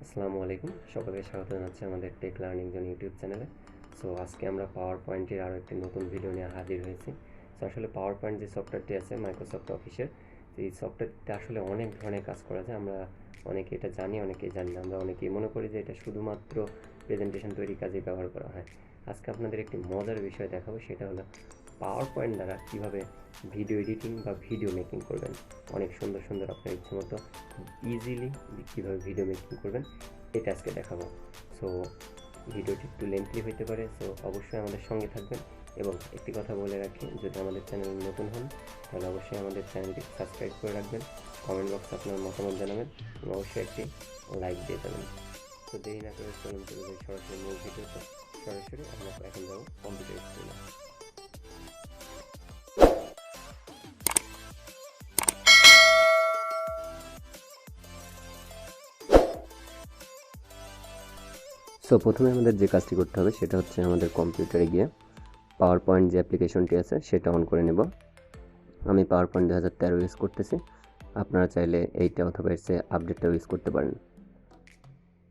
আসসালামু আলাইকুম, সকলকে স্বাগত জানাচ্ছি আমাদের টেক লার্নিং জোন ইউটিউব চ্যানেলে। সো আজকে আমরা পাওয়ার পয়েন্টের আরও একটি নতুন ভিডিও নিয়ে হাজির হয়েছি। সো আসলে পাওয়ার পয়েন্ট যে সফটওয়্যারটি আছে মাইক্রোসফট অফিসের, এই সফটওয়্যারটিতে আসলে অনেক ধরনের কাজ করা যায়। আমরা অনেকে এটা জানি, অনেকেই জানি না। আমরা অনেকেই মনে করি যে এটা শুধুমাত্র প্রেজেন্টেশন তৈরির কাজে ব্যবহার করা হয়। আজকে আপনাদের একটি মজার বিষয় দেখাবো, সেটা হলো পাওয়ার পয়েন্ট দ্বারা কীভাবে ভিডিও এডিটিং বা ভিডিও মেকিং করবেন। অনেক সুন্দর সুন্দর আপনার ইচ্ছে মতো ইজিলি কীভাবে ভিডিও মেকিং করবেন এটা আজকে দেখাবো। সো ভিডিওটি একটু লেন্থলি হইতে পারে, সো অবশ্যই আমাদের সঙ্গে থাকবেন। এবং একটি কথা বলে রাখি, যদি আমাদের চ্যানেল নতুন হন তাহলে অবশ্যই আমাদের চ্যানেলটি সাবস্ক্রাইব করে রাখবেন, কমেন্ট বক্সে আপনার মতামত জানাবেন এবং অবশ্যই একটি লাইক দিয়ে দেবেন। তো দেরি না করে চলুন চলে যাই সরাসরি মূল ভিডিওতে। সরাসরি আমরা এখন যাবো কম্পিউটার স্ক্রিনে। সো প্রথমে আমাদের যে কাজটি করতে হবে সেটা হচ্ছে আমাদের কম্পিউটারে গিয়ে পাওয়ার পয়েন্ট যে অ্যাপ্লিকেশনটি আছে সেটা অন করে নেব। আমি পাওয়ার পয়েন্ট 2013 ইউজ করতেছি, আপনারা চাইলে এইটা অথবা এর চেয়ে আপডেটটাও ইউজ করতে পারেন।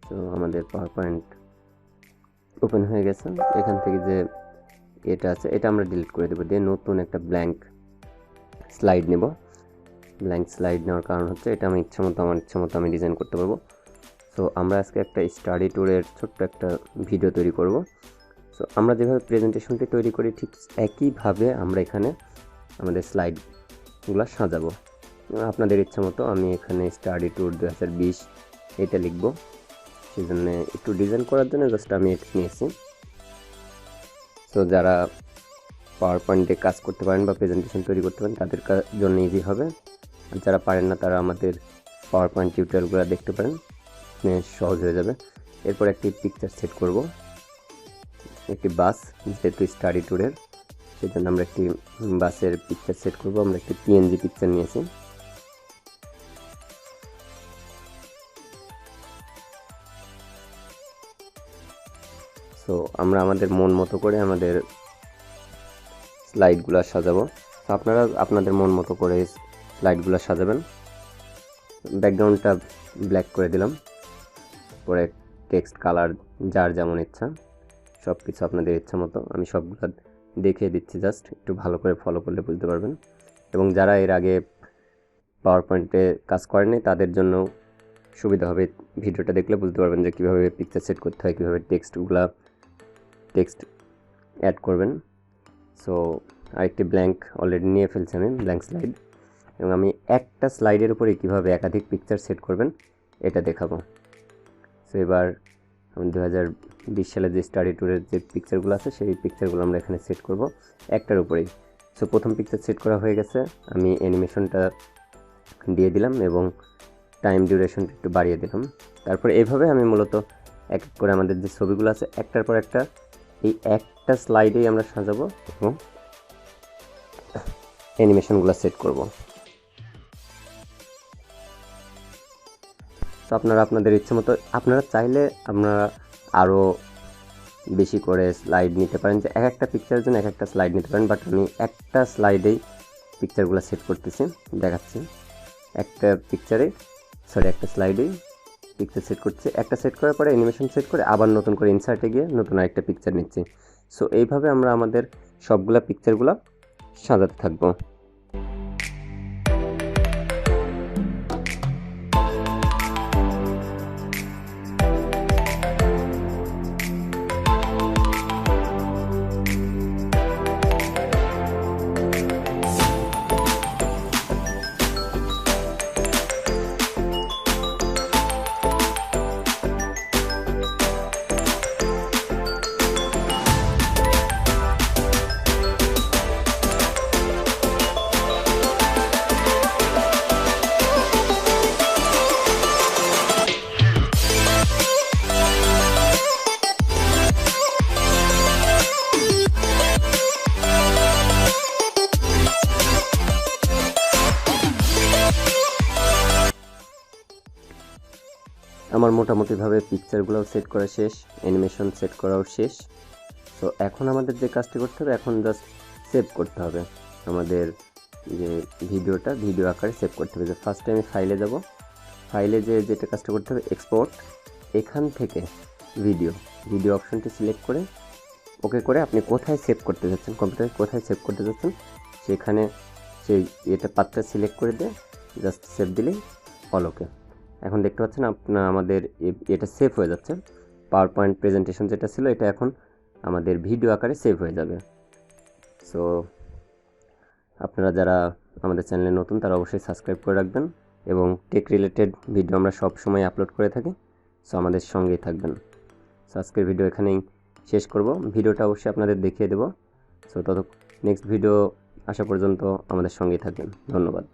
তো আমাদের পাওয়ার পয়েন্ট ওপেন হয়ে গেছে। এখান থেকে যে এটা আছে এটা আমরা ডিলিট করে দেবো, দিয়ে নতুন একটা ব্ল্যাঙ্ক স্লাইড নেব। ব্ল্যাঙ্ক স্লাইড নেওয়ার কারণ হচ্ছে এটা আমি আমার ইচ্ছা মতো আমি ডিজাইন করতে পারবো। সো আমরা আজকে একটা স্টাডি ট্যুরের ছোট্ট একটা ভিডিও তৈরি করব। সো আমরা যেভাবে প্রেজেন্টেশনটি তৈরি করি ঠিক একইভাবে আমরা এখানে আমাদের স্লাইডগুলো সাজাবো। আপনাদের ইচ্ছা মতো আমি এখানে স্টাডি ট্যুর 2020 এটা লিখব। সেই জন্য একটু ডিজাইন করার জন্য জাস্ট আমি এটা নিয়েছি। সো যারা পাওয়ার পয়েন্টে কাজ করতে পারেন বা প্রেজেন্টেশন তৈরি করতে পারেন তাদের জন্য ইজি হবে। আর যারা পারেন না তারা আমাদের পাওয়ার পয়েন্ট টিউটোরিয়ালগুলো দেখতে পারেন, সহজ হয়ে যাবে। এরপর একটি পিকচার সেট করব, একটি বাস, যেহেতু স্টাডি ট্যুরের সেই জন্য আমরা একটি বাসের পিকচার সেট করব। আমরা একটি পিএনজি পিকচার নিয়েছি। সো আমরা আমাদের মন মতো করে আমাদের স্লাইডগুলো সাজাবো। তো আপনারা আপনাদের মন মতো করে স্লাইডগুলো সাজাবেন। ব্যাকগ্রাউন্ডটা ব্ল্যাক করে দিলাম, পরে টেক্সট কালার যার যেমন ইচ্ছা, সব কিছু আপনাদের ইচ্ছা মতো। আমি সবগুলো দেখিয়ে দিচ্ছি, জাস্ট একটু ভালো করে ফলো করলে বুঝতে পারবেন। এবং যারা এর আগে পাওয়ার পয়েন্টে কাজ করেনি তাদের জন্য সুবিধা হবে, ভিডিওটা দেখলে বুঝতে পারবেন যে কীভাবে পিকচার সেট করতে হয়, কীভাবে টেক্সট অ্যাড করবেন। সো আরেকটি ব্ল্যাঙ্ক অলরেডি নিয়ে ফেলছি আমি, ব্ল্যাঙ্ক স্লাইড। এবং আমি একটা স্লাইডের উপরে কীভাবে একাধিক পিকচার সেট করবেন এটা দেখাবো। সো এবার আমি 2020 সালে যে স্টাডি ট্যুরের যে পিকচারগুলো আছে সেই পিকচারগুলো আমরা এখানে সেট করব একটার উপরেই। সো প্রথম পিকচার সেট করা হয়ে গেছে, আমি অ্যানিমেশনটা দিয়ে দিলাম এবং টাইম ডিউরেশনটা একটু বাড়িয়ে দিলাম। তারপর এইভাবে আমি মূলত এক এক করে আমাদের যে ছবিগুলো আছে একটার পর একটা এই একটা স্লাইডেই আমরা সাজাবো এবং অ্যানিমেশনগুলো সেট করব। তো আপনারা আপনাদের ইচ্ছে মতো, আপনারা চাইলে আপনারা আরও বেশি করে স্লাইড নিতে পারেন, যে এক একটা পিকচারের জন্য এক একটা স্লাইড নিতে পারেন। বাট আমি একটা স্লাইডেই পিকচারগুলো সেট করতেছি, দেখাচ্ছি। একটা স্লাইডেই পিকচার সেট করছি। একটা সেট করার পরে অ্যানিমেশন সেট করে আবার নতুন করে ইনসার্টে গিয়ে নতুন আরেকটা পিকচার নিচ্ছি। সো এইভাবে আমরা আমাদের সবগুলা পিকচারগুলো সাজাতে থাকবো। আমার মোটামুটিভাবে পিকচারগুলোও সেট করা শেষ, অ্যানিমেশন সেট করাও শেষ। তো এখন আমাদের যে কাজটি করতে হবে, এখন জাস্ট সেভ করতে হবে আমাদের যে ভিডিও আকারে সেভ করতে হবে। যে ফার্স্টে আমি ফাইলে যাব, ফাইলে যেটা কাজটা করতে হবে এক্সপোর্ট, এখান থেকে ভিডিও অপশনটি সিলেক্ট করে ওকে করে আপনি কোথায় সেভ করতে যাচ্ছেন, কম্পিউটারে কোথায় সেভ করতে যাচ্ছেন সেখানে সেই এটা পাথটা সিলেক্ট করে দিয়ে জাস্ট সেভ দিলেই অল ওকে। এখন দেখতে পাচ্ছেন আমাদের এটা সেভ হয়ে যাচ্ছে। পাওয়ার পয়েন্ট প্রেজেন্টেশন যেটা ছিল এটা এখন আমাদের ভিডিও আকারে সেভ হয়ে যাবে। সো আপনারা যারা আমাদের চ্যানেলে নতুন তারা অবশ্যই সাবস্ক্রাইব করে রাখবেন, এবং টেক রিলেটেড ভিডিও আমরা সব সময় আপলোড করে থাকি। সো আমাদের সঙ্গেই থাকবেন। সো আজকের ভিডিও এখানেই শেষ করব। ভিডিওটা অবশ্যই আপনাদের দেখিয়ে দেব। সো নেক্সট ভিডিও আসা পর্যন্ত আমাদের সঙ্গেই থাকবেন। ধন্যবাদ।